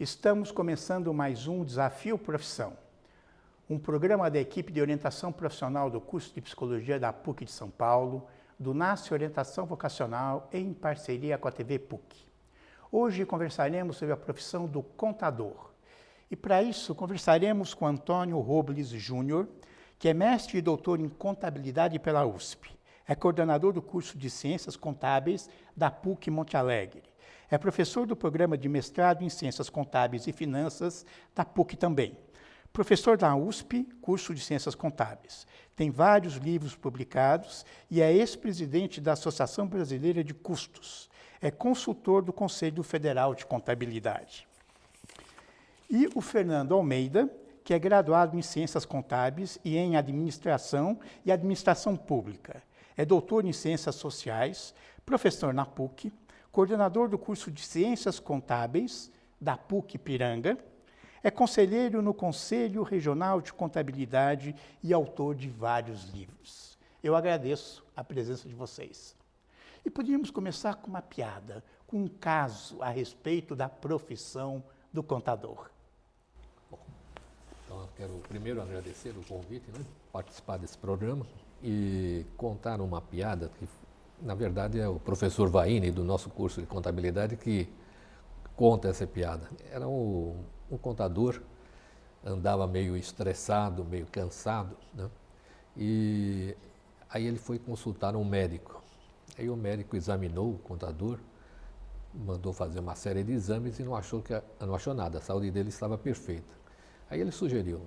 Estamos começando mais um Desafio Profissão, um programa da equipe de orientação profissional do curso de Psicologia da PUC de São Paulo, do NASCE Orientação Vocacional, em parceria com a TV PUC. Hoje conversaremos sobre a profissão do contador. E para isso conversaremos com Antônio Robles Júnior, que é mestre e doutor em contabilidade pela USP. É coordenador do curso de Ciências Contábeis da PUC Monte Alegre. É professor do programa de mestrado em Ciências Contábeis e Finanças da PUC também. Professor da USP, curso de Ciências Contábeis. Tem vários livros publicados e é ex-presidente da Associação Brasileira de Custos. É consultor do Conselho Federal de Contabilidade. E o Fernando Almeida, que é graduado em Ciências Contábeis e em Administração e Administração Pública. É doutor em Ciências Sociais, professor na PUC, coordenador do curso de Ciências Contábeis da PUC Piranga, é conselheiro no Conselho Regional de Contabilidade e autor de vários livros. Eu agradeço a presença de vocês. E podíamos começar com uma piada, com um caso a respeito da profissão do contador. Bom, então eu quero primeiro agradecer o convite, participar desse programa e contar uma piada que, na verdade, é o professor Vaini, do nosso curso de contabilidade, que conta essa piada. Era um contador, andava meio estressado, meio cansado, e aí ele foi consultar um médico. Aí o médico examinou o contador, mandou fazer uma série de exames e não achou nada, a saúde dele estava perfeita. Aí ele sugeriu,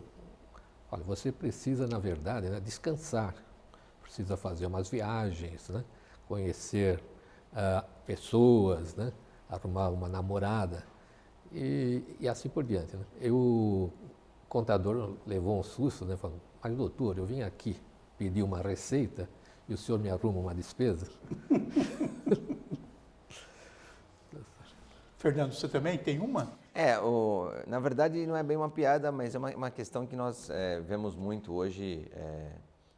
olha, você precisa, na verdade, descansar, precisa fazer umas viagens, conhecer pessoas, arrumar uma namorada e assim por diante. E o contador levou um susto, falou, mas doutor, eu vim aqui pedir uma receita e o senhor me arruma uma despesa? Fernando, você também tem uma? Na verdade não é bem uma piada, mas é uma questão que nós vemos muito hoje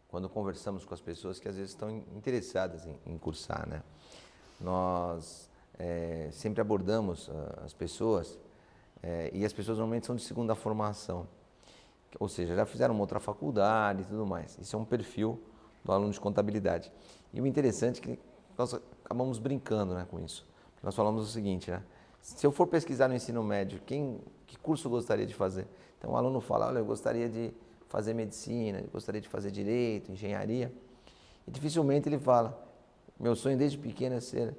quando conversamos com as pessoas que às vezes estão interessadas em cursar, Nós sempre abordamos as pessoas e as pessoas normalmente são de segunda formação, ou seja, já fizeram uma outra faculdade e tudo mais. Isso é um perfil do aluno de contabilidade. E o interessante é que nós acabamos brincando com isso. Nós falamos o seguinte, se eu for pesquisar no ensino médio, que curso gostaria de fazer? Então o aluno fala, olha, eu gostaria de fazer medicina, eu gostaria de fazer direito, engenharia. E dificilmente ele fala, meu sonho desde pequeno é ser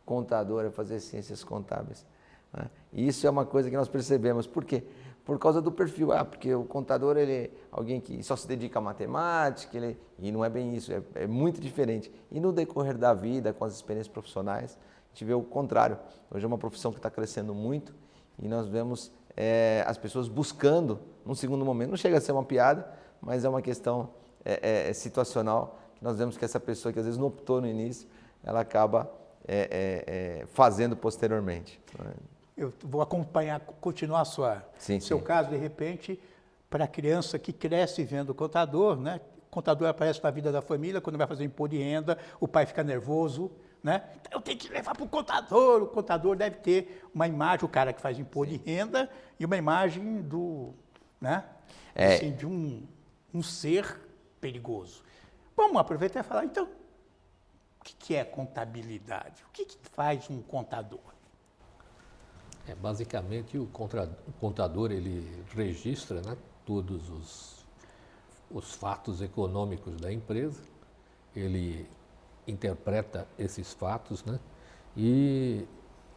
contador, é fazer ciências contábeis. E isso é uma coisa que nós percebemos. Por quê? Por causa do perfil. Porque o contador ele é alguém que só se dedica à matemática, e não é bem isso, é muito diferente. E no decorrer da vida, com as experiências profissionais, a gente vê o contrário. Hoje é uma profissão que está crescendo muito e nós vemos as pessoas buscando, num segundo momento, não chega a ser uma piada, mas é uma questão situacional, que nós vemos que essa pessoa que às vezes não optou no início, ela acaba fazendo posteriormente. Eu vou acompanhar, continuar seu caso, de repente, para a criança que cresce vendo o contador, O contador aparece na vida da família, quando vai fazer imposto de renda, o pai fica nervoso, Eu tenho que levar para o contador deve ter uma imagem, o cara que faz imposto de renda, e uma imagem assim, de um ser perigoso. Vamos aproveitar e falar, então, o que é contabilidade? O que faz um contador? Basicamente, o contador ele registra todos os fatos econômicos da empresa, ele interpreta esses fatos e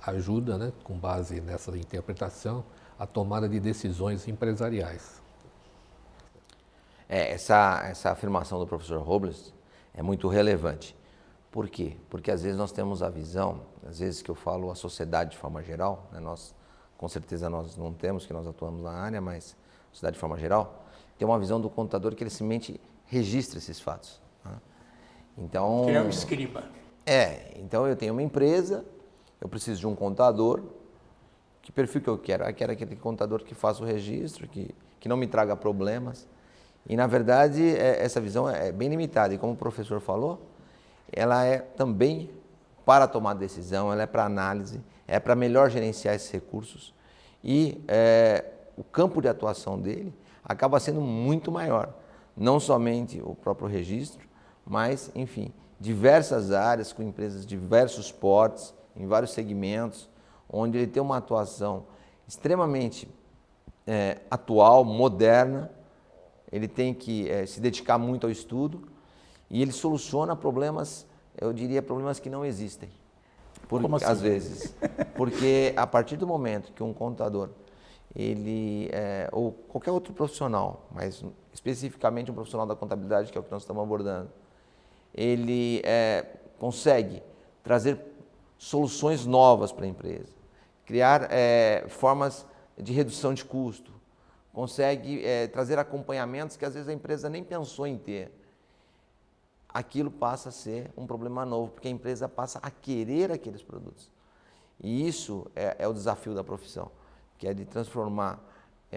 ajuda, com base nessa interpretação, a tomada de decisões empresariais. Essa afirmação do professor Robles é muito relevante. Por quê? Porque às vezes nós temos a visão, às vezes que eu falo a sociedade de forma geral, nós, com certeza nós não temos, que nós atuamos na área, mas a sociedade de forma geral, tem uma visão do contador que ele simplesmente registra esses fatos. Então, que é um escriba. Então eu tenho uma empresa, eu preciso de um contador, que perfil que eu quero? Eu quero aquele contador que faça o registro, que não me traga problemas. E na verdade essa visão é bem limitada, e como o professor falou, ela é também para tomar decisão, ela é para análise, é para melhor gerenciar esses recursos. e o campo de atuação dele acaba sendo muito maior. Não somente o próprio registro, mas, enfim, diversas áreas com empresas de diversos portes, em vários segmentos, onde ele tem uma atuação extremamente atual, moderna, ele tem que se dedicar muito ao estudo e ele soluciona problemas, eu diria, problemas que não existem. Como assim? Às vezes. Porque a partir do momento que um contador, ou qualquer outro profissional, mas especificamente um profissional da contabilidade, que é o que nós estamos abordando, ele consegue trazer soluções novas para a empresa, criar formas de redução de custo, consegue trazer acompanhamentos que às vezes a empresa nem pensou em ter. Aquilo passa a ser um problema novo, porque a empresa passa a querer aqueles produtos. E isso é o desafio da profissão, que é de transformar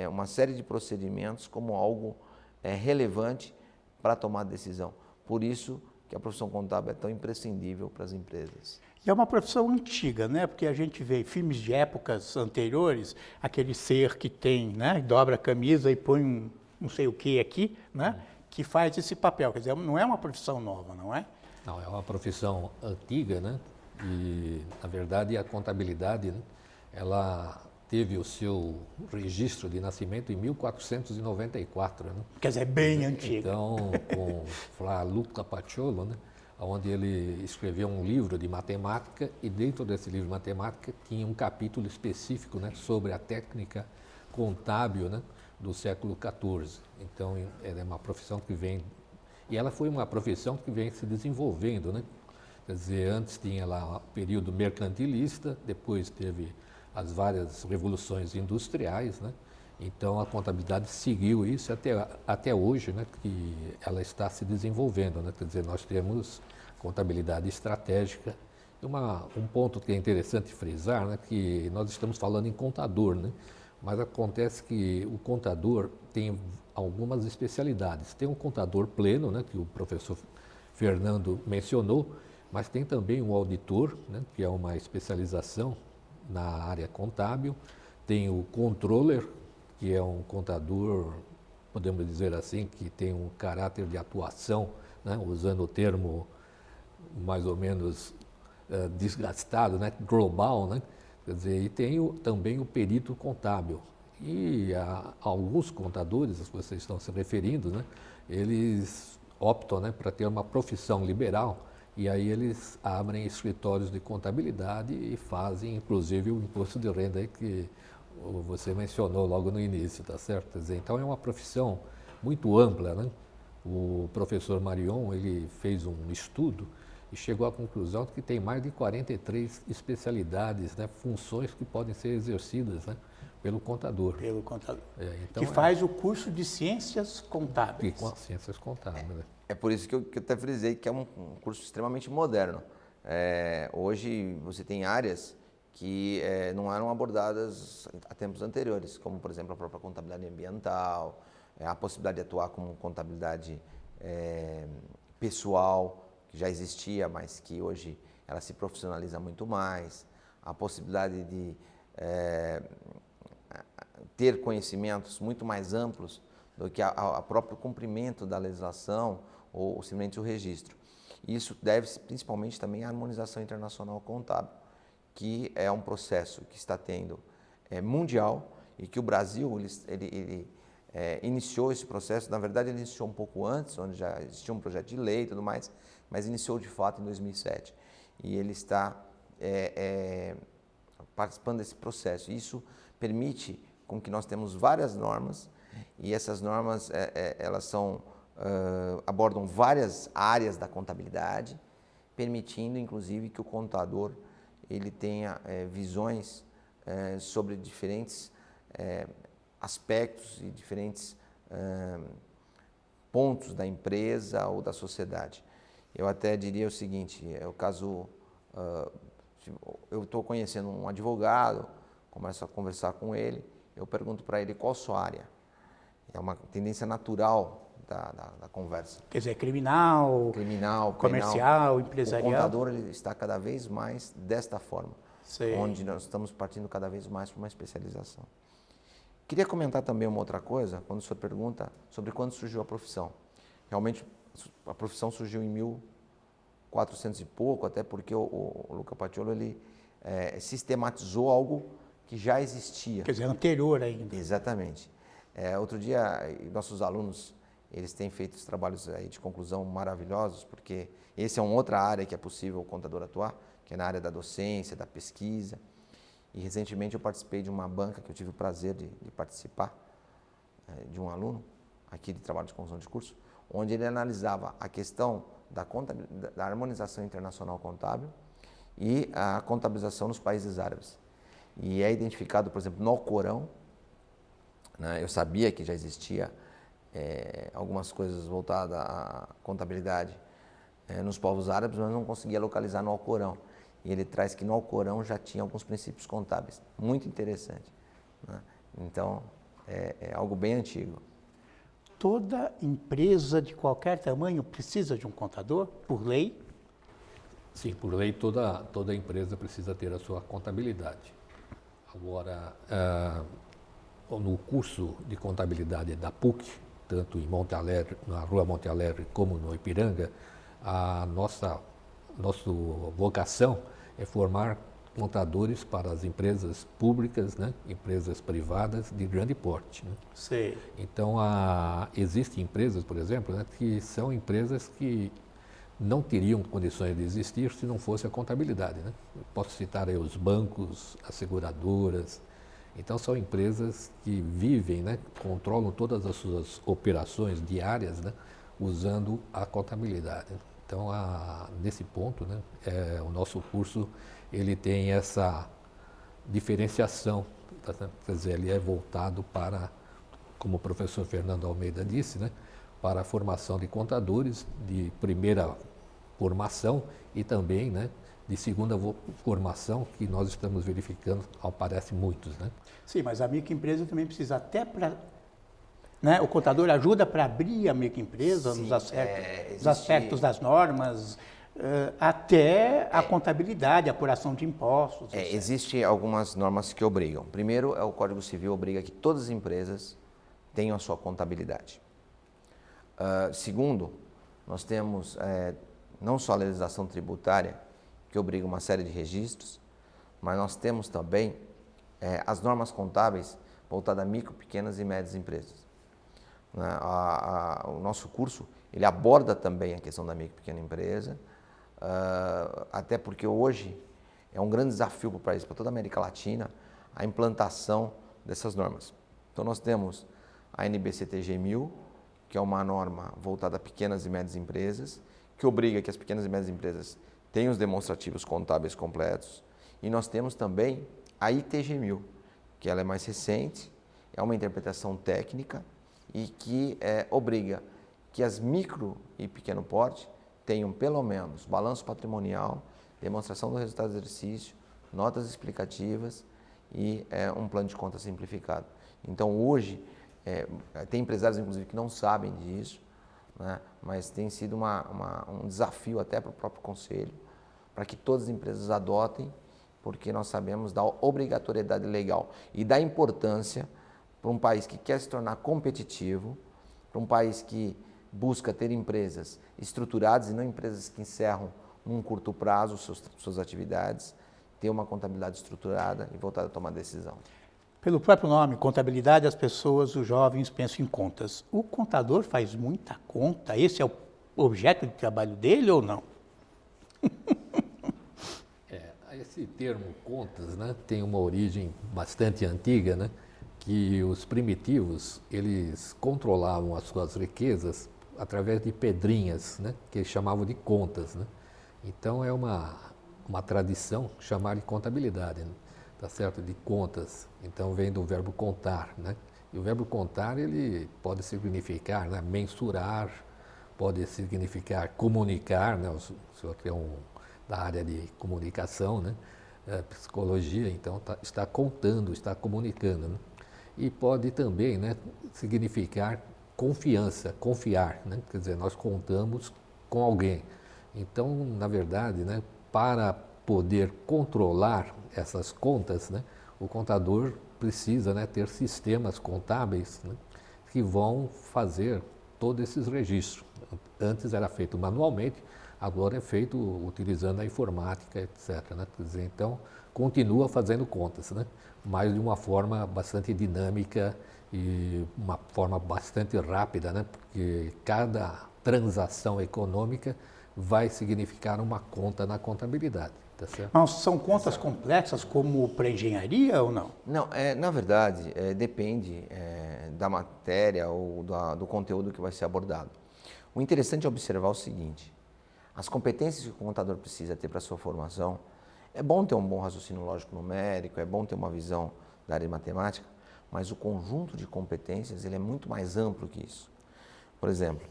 uma série de procedimentos como algo relevante para tomar decisão. Por isso que a profissão contábil é tão imprescindível para as empresas. E é uma profissão antiga, né? Porque a gente vê filmes de épocas anteriores, aquele ser que tem, né? Dobra a camisa e põe um não sei o que aqui, né? Que faz esse papel. Quer dizer, não é uma profissão nova, não é? Não, é uma profissão antiga, né? E, na verdade, a contabilidade, né? Ela teve o seu registro de nascimento em 1494, né? Quer dizer, é bem antiga. Então, com Fra Luca Paciolo, né? Onde ele escreveu um livro de matemática e dentro desse livro de matemática tinha um capítulo específico, né? Sobre a técnica contábil, né? Do século XIV. Então, ela é uma profissão que vem... E ela foi uma profissão que vem se desenvolvendo, né? Quer dizer, antes tinha lá o período mercantilista, depois teve as várias revoluções industriais, né? Então, a contabilidade seguiu isso até hoje, né? Que ela está se desenvolvendo, né? Quer dizer, nós temos contabilidade estratégica. Um ponto que é interessante frisar, né? Que nós estamos falando em contador, né? Mas acontece que o contador tem algumas especialidades. Tem um contador pleno, né, que o professor Fernando mencionou, mas tem também um auditor, né, que é uma especialização na área contábil. Tem o controller, que é um contador, podemos dizer assim, que tem um caráter de atuação, né, usando o termo mais ou menos desgastado, né, global, né? Quer dizer, e tem também o perito contábil. E alguns contadores, que vocês estão se referindo, né, eles optam, né, para ter uma profissão liberal e aí eles abrem escritórios de contabilidade e fazem, inclusive, o imposto de renda aí que você mencionou logo no início, tá certo? Quer dizer, então é uma profissão muito ampla, né? O professor Marion, ele fez um estudo e chegou à conclusão de que tem mais de 43 especialidades, né, funções que podem ser exercidas, né, pelo contador. Pelo contador. Então que faz o curso de Ciências Contábeis. Com ciências contábeis. Né? É por isso que eu até frisei que é um curso extremamente moderno. Hoje você tem áreas que não eram abordadas a tempos anteriores, como, por exemplo, a própria contabilidade ambiental, a possibilidade de atuar como contabilidade pessoal, que já existia, mas que hoje ela se profissionaliza muito mais, a possibilidade de ter conhecimentos muito mais amplos do que o próprio cumprimento da legislação ou simplesmente o registro. Isso deve-se principalmente também à harmonização internacional contábil, que é um processo que está tendo mundial e que o Brasil ele iniciou esse processo. Na verdade, ele iniciou um pouco antes, onde já existia um projeto de lei e tudo mais, mas iniciou de fato em 2007. E ele está participando desse processo. Isso permite com que nós temos várias normas e essas normas elas abordam várias áreas da contabilidade, permitindo inclusive que o contador ele tenha visões sobre diferentes aspectos e diferentes pontos da empresa ou da sociedade. Eu até diria o seguinte, é o caso, eu estou conhecendo um advogado, começo a conversar com ele, eu pergunto para ele qual a sua área. É uma tendência natural da conversa. Quer dizer, criminal, comercial, penal, empresarial. O contador ele está cada vez mais desta forma. Sei. onde nós estamos partindo cada vez mais para uma especialização. Queria comentar também uma outra coisa, quando o senhor pergunta sobre quando surgiu a profissão. Realmente, a profissão surgiu em 1400 e pouco, até porque o Luca Paciolo ele sistematizou algo que já existia. Quer dizer, anterior ainda. Exatamente. Outro dia, nossos alunos, eles têm feito os trabalhos aí de conclusão maravilhosos, porque esse é uma outra área que é possível o contador atuar, que é na área da docência, da pesquisa. E recentemente eu participei de uma banca que eu tive o prazer de participar, de um aluno aqui de trabalho de conclusão de curso, onde ele analisava a questão da harmonização internacional contábil e a contabilização nos países árabes. E é identificado, por exemplo, no Alcorão, né, eu sabia que já existia algumas coisas voltadas à contabilidade nos povos árabes, mas não conseguia localizar no Alcorão. E ele traz que no Alcorão já tinha alguns princípios contábeis. Muito interessante, né? Então, é algo bem antigo. Toda empresa de qualquer tamanho precisa de um contador, por lei? Sim, por lei toda empresa precisa ter a sua contabilidade. Agora, no curso de contabilidade da PUC, tanto em Monte Alegre, na Rua Monte Alegre, como no Ipiranga, a nossa vocação é formar contadores para as empresas públicas, né, empresas privadas de grande porte, né? Sei. Então, existem empresas, por exemplo, né, que são empresas que não teriam condições de existir se não fosse a contabilidade, né? Eu posso citar aí os bancos, as seguradoras. Então, são empresas que vivem, né, controlam todas as suas operações diárias, né, usando a contabilidade. Então, nesse ponto, né, o nosso curso ele tem essa diferenciação, tá? Quer dizer, ele é voltado para, como o professor Fernando Almeida disse, né, para a formação de contadores de primeira formação e também, né, de segunda formação, que nós estamos verificando, ao parece muitos, né? Sim, mas a microempresa também precisa até para... Né, o contador ajuda para abrir a microempresa nos aspectos das normas, até a contabilidade, a apuração de impostos. Existem algumas normas que obrigam. Primeiro, o Código Civil obriga que todas as empresas tenham a sua contabilidade. Segundo, nós temos não só a legislação tributária, que obriga uma série de registros, mas nós temos também as normas contábeis voltadas a micro, pequenas e médias empresas. O nosso curso ele aborda também a questão da micro e pequena empresa, até porque hoje é um grande desafio para o país, para toda a América Latina, a implantação dessas normas. Então nós temos a NBCTG 1000, que é uma norma voltada a pequenas e médias empresas, que obriga que as pequenas e médias empresas tenham os demonstrativos contábeis completos. E nós temos também a ITG 1000, que ela é mais recente, é uma interpretação técnica e que obriga que as micro e pequeno porte tenham pelo menos balanço patrimonial, demonstração do resultado do exercício, notas explicativas e um plano de conta simplificado. Então hoje, tem empresários inclusive que não sabem disso, né? Mas tem sido um desafio até para o próprio conselho, para que todas as empresas adotem, porque nós sabemos da obrigatoriedade legal e da importância para um país que quer se tornar competitivo, para um país que busca ter empresas estruturadas e não empresas que encerram num curto prazo suas atividades, ter uma contabilidade estruturada e voltada a tomar decisão. Pelo próprio nome, contabilidade, as pessoas, os jovens pensam em contas. O contador faz muita conta? Esse é o objeto de trabalho dele ou não? Esse termo contas, né, tem uma origem bastante antiga, né, que os primitivos eles controlavam as suas riquezas através de pedrinhas, né, que eles chamavam de contas, né? Então é uma tradição chamar de contabilidade, né? Tá certo? De contas. Então vem do verbo contar, né? E o verbo contar ele pode significar, né, mensurar, pode significar comunicar, né? O senhor que é da área de comunicação, né? Psicologia, então está contando, está comunicando, né? E pode também, né, significar confiança, confiar, né? Quer dizer, nós contamos com alguém. Então, na verdade, né, para poder controlar essas contas, né, o contador precisa, né, ter sistemas contábeis, né, que vão fazer todos esses registros. Antes era feito manualmente, agora é feito utilizando a informática, etc. Né? Quer dizer, então, continua fazendo contas, né, mas de uma forma bastante dinâmica e uma forma bastante rápida, né, porque cada transação econômica vai significar uma conta na contabilidade. Tá certo? Mas são contas complexas como para engenharia ou não? Não, na verdade, depende da matéria ou do conteúdo que vai ser abordado. O interessante é observar o seguinte: as competências que o contador precisa ter para a sua formação, é bom ter um bom raciocínio lógico numérico, é bom ter uma visão da área de matemática, mas o conjunto de competências ele é muito mais amplo que isso. Por exemplo,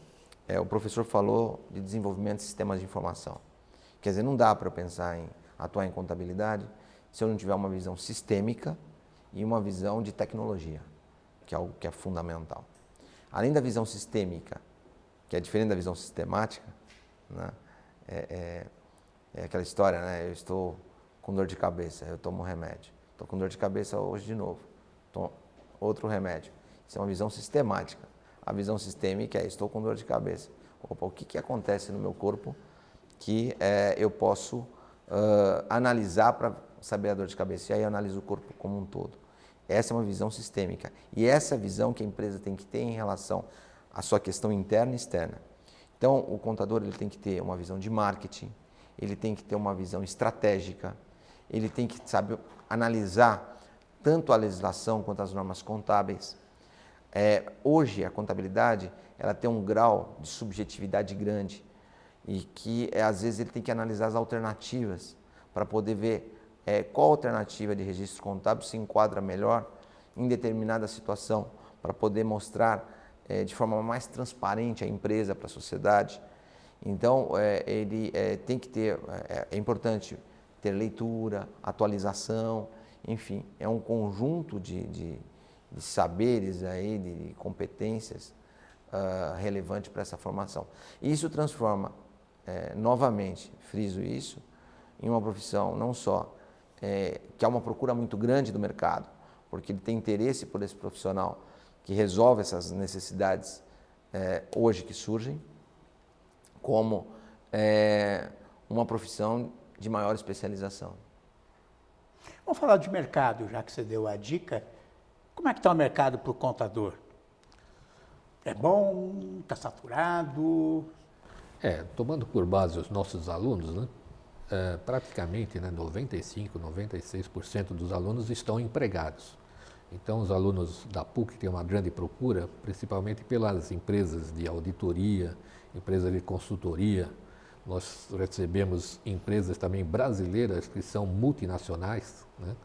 o professor falou de desenvolvimento de sistemas de informação. Quer dizer, não dá para eu pensar em atuar em contabilidade se eu não tiver uma visão sistêmica e uma visão de tecnologia, que é algo que é fundamental. Além da visão sistêmica, que é diferente da visão sistemática, né? É aquela história, né? Eu estou com dor de cabeça, eu tomo um remédio. Estou com dor de cabeça hoje de novo, tomo outro remédio. Isso é uma visão sistemática. A visão sistêmica é: estou com dor de cabeça. Opa, o que acontece no meu corpo que eu posso analisar para saber a dor de cabeça? E aí eu analiso o corpo como um todo. Essa é uma visão sistêmica. E essa é a visão que a empresa tem que ter em relação à sua questão interna e externa. Então, o contador ele tem que ter uma visão de marketing, ele tem que ter uma visão estratégica, ele tem que saber analisar tanto a legislação quanto as normas contábeis. Hoje, a contabilidade ela tem um grau de subjetividade grande e que, às vezes, ele tem que analisar as alternativas para poder ver qual alternativa de registro contábil se enquadra melhor em determinada situação, para poder mostrar de forma mais transparente a empresa para a sociedade. Então, ele tem que ter, é importante ter leitura, atualização, enfim, é um conjunto de saberes, aí, de competências relevante para essa formação. E isso transforma, novamente, friso isso, em uma profissão não só que há uma procura muito grande do mercado, porque ele tem interesse por esse profissional que resolve essas necessidades hoje que surgem, como uma profissão de maior especialização. Vamos falar de mercado, já que você deu a dica. Como é que está o mercado para o contador? É bom? Está saturado? Tomando por base os nossos alunos, né, praticamente, né, 95%, 96% dos alunos estão empregados. Então, os alunos da PUC têm uma grande procura, principalmente pelas empresas de auditoria, empresas de consultoria. Nós recebemos empresas também brasileiras que são multinacionais, né,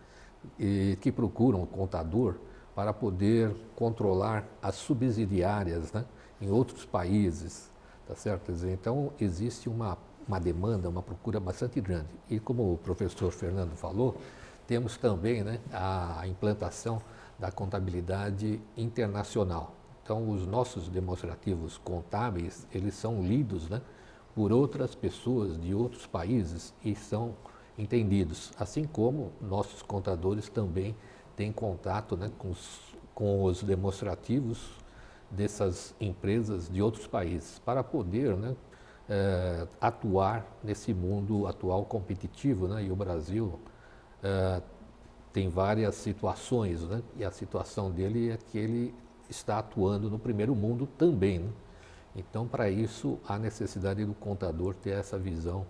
e que procuram o contador para poder controlar as subsidiárias, né, em outros países, tá certo? Então, existe uma demanda, uma procura bastante grande. E como o professor Fernando falou, temos também, né, a implantação da contabilidade internacional. Então, os nossos demonstrativos contábeis, eles são lidos, né, por outras pessoas de outros países e são entendidos, assim como nossos contadores também têm contato, né, com os demonstrativos dessas empresas de outros países, para poder, né, atuar nesse mundo atual competitivo, né, e o Brasil tem várias situações, né, e a situação dele é que ele está atuando no primeiro mundo também, né? Então, para isso, há necessidade do contador ter essa visão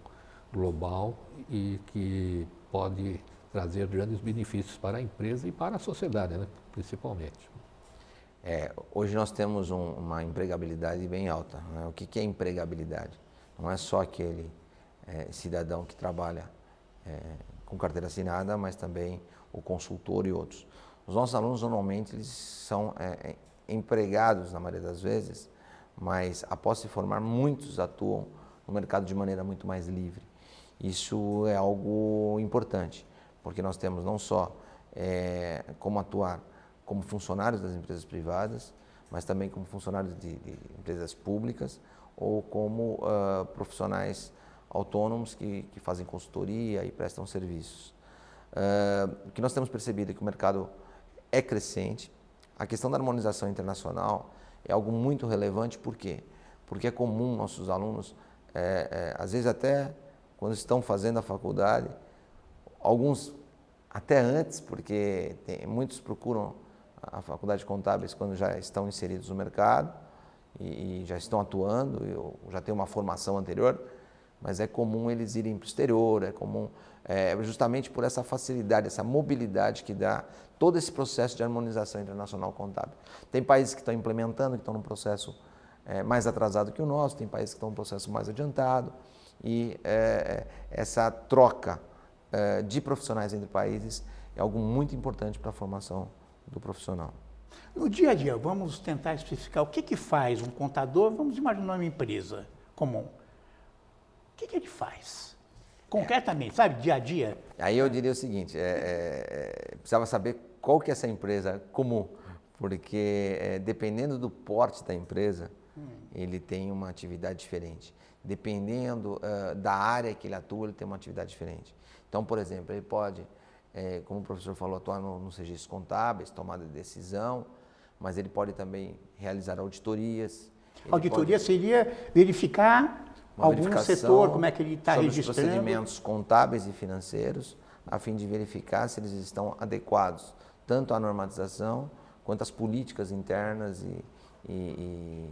global e que pode trazer grandes benefícios para a empresa e para a sociedade, né, principalmente. Hoje nós temos uma empregabilidade bem alta, né? O que é empregabilidade? Não é só aquele cidadão que trabalha com carteira assinada, mas também o consultor e outros. Os nossos alunos, normalmente, eles são empregados, na maioria das vezes, mas após se formar, muitos atuam no mercado de maneira muito mais livre. Isso é algo importante, porque nós temos não só como atuar como funcionários das empresas privadas, mas também como funcionários de empresas públicas ou como profissionais autônomos que fazem consultoria e prestam serviços. O que nós temos percebido é que o mercado é crescente. A questão da harmonização internacional é algo muito relevante, por quê? Porque é comum nossos alunos, às vezes até quando estão fazendo a faculdade, alguns até antes, porque muitos procuram a faculdade de contábeis quando já estão inseridos no mercado e já estão atuando, já têm uma formação anterior, mas é comum eles irem para o exterior, é comum justamente por essa facilidade, essa mobilidade que dá todo esse processo de harmonização internacional contábil. Tem países que estão implementando, que estão num processo mais atrasado que o nosso, tem países que estão num processo mais adiantado, e essa troca de profissionais entre países é algo muito importante para a formação do profissional. No dia a dia, vamos tentar especificar o que faz um contador, vamos imaginar uma empresa comum. O que ele faz? Concretamente, sabe, dia a dia? Aí eu diria o seguinte, precisava saber qual que é essa empresa comum, porque dependendo do porte da empresa, ele tem uma atividade diferente. Dependendo da área que ele atua, ele tem uma atividade diferente. Então, por exemplo, ele pode, como o professor falou, atuar nos registros contábeis, tomada de decisão, mas ele pode também realizar auditorias. Auditoria seria verificar algum setor, como é que ele está registrando. Sobre os procedimentos contábeis e financeiros, a fim de verificar se eles estão adequados, tanto à normatização, quanto às políticas internas e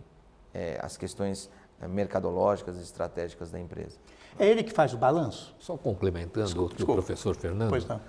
as questões mercadológicas e estratégicas da empresa. É ele que faz o balanço? Só complementando o que o professor Fernando, pois não.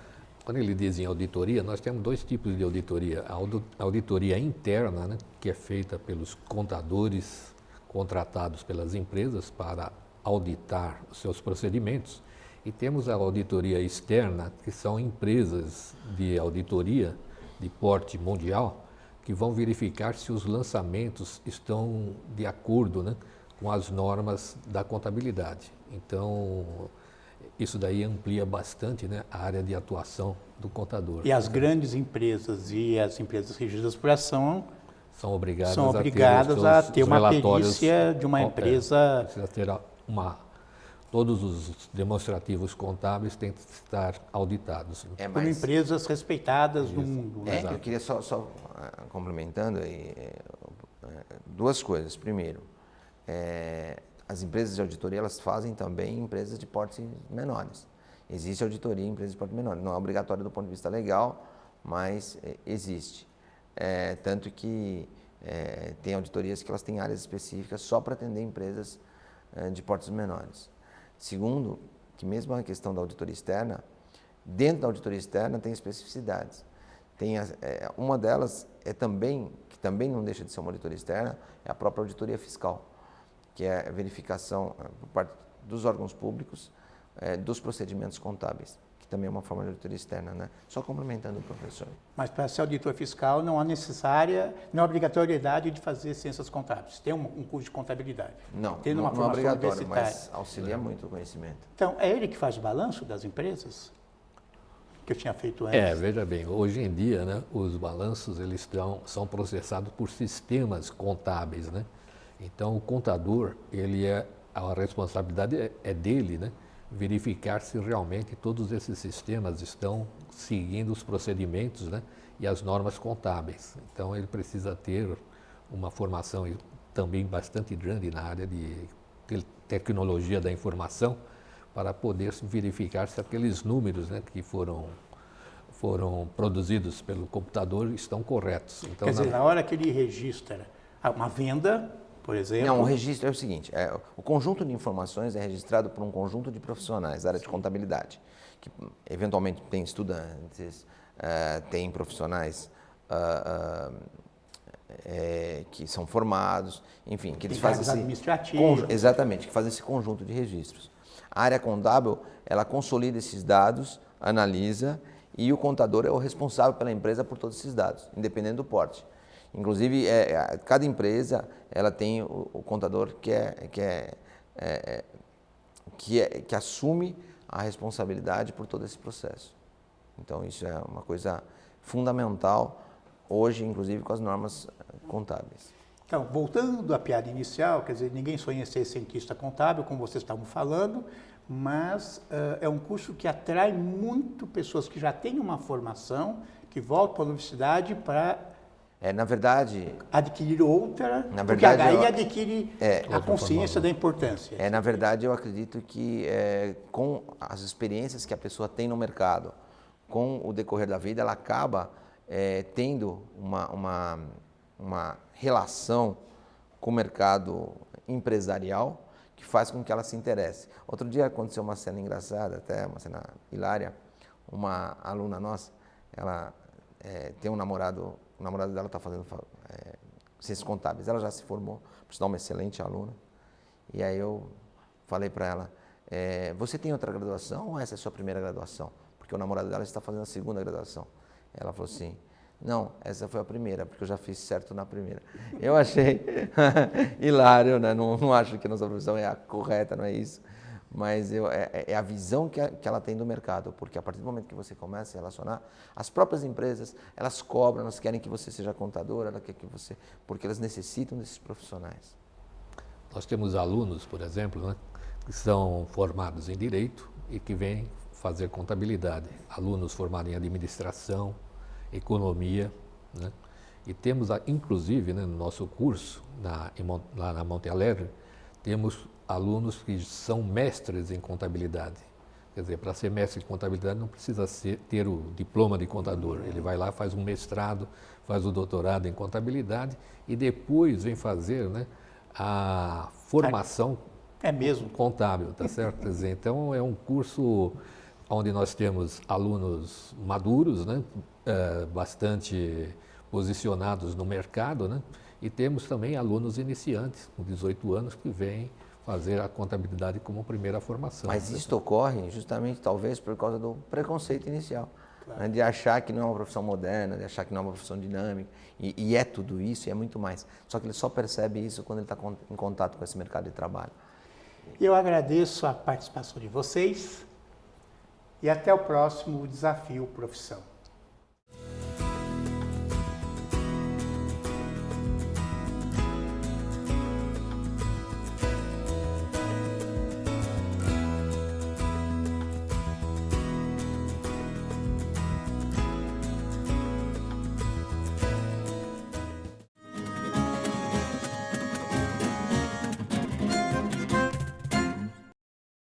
Quando ele diz em auditoria, nós temos dois tipos de auditoria. A auditoria interna, né, que é feita pelos contadores contratados pelas empresas para auditar os seus procedimentos, e temos a auditoria externa, que são empresas de auditoria de porte mundial, que vão verificar se os lançamentos estão de acordo, né, com as normas da contabilidade. Então, isso daí amplia bastante, né, a área de atuação do contador. E as grandes empresas e as empresas regidas por ação são obrigadas a ter uma perícia de uma empresa. Precisa ter todos os demonstrativos contábeis têm que estar auditados. Por empresas respeitadas no mundo. Né? Eu queria só complementando duas coisas. Primeiro, as empresas de auditoria, elas fazem também empresas de porte menores. Existe auditoria em empresas de porte menor. Não é obrigatório do ponto de vista legal, mas existe. Tanto que tem auditorias que elas têm áreas específicas só para atender empresas de portes menores. Segundo, que mesmo a questão da auditoria externa, dentro da auditoria externa tem especificidades. Uma delas que também não deixa de ser uma auditoria externa, é a própria auditoria fiscal, que é a verificação por parte dos órgãos públicos dos procedimentos contábeis, que também é uma forma de auditoria externa, né? Só complementando o professor. Mas para ser auditor fiscal não há obrigatoriedade de fazer ciências contábeis. Tem um curso de contabilidade. Não, tem não é obrigatório, mas auxilia Né? muito o conhecimento. Então, é ele que faz o balanço das empresas? Que eu tinha feito antes. Veja bem, hoje em dia, né, os balanços são processados por sistemas contábeis, né? Então, o contador, a responsabilidade é dele, né? Verificar se realmente todos esses sistemas estão seguindo os procedimentos, né, e as normas contábeis. Então, ele precisa ter uma formação também bastante grande na área de tecnologia da informação para poder verificar se aqueles números, né, que foram produzidos pelo computador estão corretos. Então, quer dizer, na hora que ele registra uma venda, por exemplo... Não, o registro é o seguinte, o conjunto de informações é registrado por um conjunto de profissionais da área de contabilidade, que eventualmente tem estudantes, tem profissionais que são formados, enfim, que eles fazem exatamente, que fazem esse conjunto de registros. A área contábil, ela consolida esses dados, analisa, e o contador é o responsável pela empresa por todos esses dados, independente do porte. Inclusive, cada empresa ela tem o contador que assume a responsabilidade por todo esse processo. Então, isso é uma coisa fundamental hoje, inclusive com as normas contábeis. Então, voltando à piada inicial, quer dizer, ninguém sonha ser cientista contábil, como vocês estavam falando, mas é um curso que atrai muito pessoas que já têm uma formação, que voltam para a universidade para na verdade, adquirir outra, na porque verdade, aí adquire a outra consciência formação. da importância. na verdade, eu acredito que com as experiências que a pessoa tem no mercado, com o decorrer da vida, ela acaba tendo uma relação com o mercado empresarial que faz com que ela se interesse. Outro dia aconteceu uma cena engraçada, até uma cena hilária. Uma aluna nossa, ela tem um namorado, o namorado dela está fazendo ciências contábeis. Ela já se formou, por sinal, uma excelente aluna. E aí eu falei para ela, você tem outra graduação ou essa é a sua primeira graduação? Porque o namorado dela está fazendo a segunda graduação. Ela falou assim, não, essa foi a primeira, porque eu já fiz certo na primeira. Eu achei hilário, né? Não acho que a nossa profissão é a correta, não é isso. Mas é a visão que ela tem do mercado, porque a partir do momento que você começa a se relacionar, as próprias empresas, elas cobram, elas querem que você seja contador, elas querem que você, porque elas necessitam desses profissionais. Nós temos alunos, por exemplo, né, que são formados em Direito e que vêm fazer contabilidade. Alunos formados em Administração, Economia, né? E temos, inclusive, né, no nosso curso, lá na Monte Alegre, temos alunos que são mestres em contabilidade. Quer dizer, para ser mestre de contabilidade não precisa ter o diploma de contador. Ele vai lá, faz um mestrado, faz o doutorado em contabilidade e depois vem fazer, né, a formação contábil, tá certo? Quer dizer, então é um curso onde nós temos alunos maduros, né, bastante posicionados no mercado, né, e temos também alunos iniciantes, com 18 anos, que vêm fazer a contabilidade como primeira formação. Mas isso ocorre justamente, talvez, por causa do preconceito inicial. Claro. Né, de achar que não é uma profissão moderna, de achar que não é uma profissão dinâmica, e é tudo isso e é muito mais. Só que ele só percebe isso quando ele está em contato com esse mercado de trabalho. Eu agradeço a participação de vocês e até o próximo Desafio Profissão.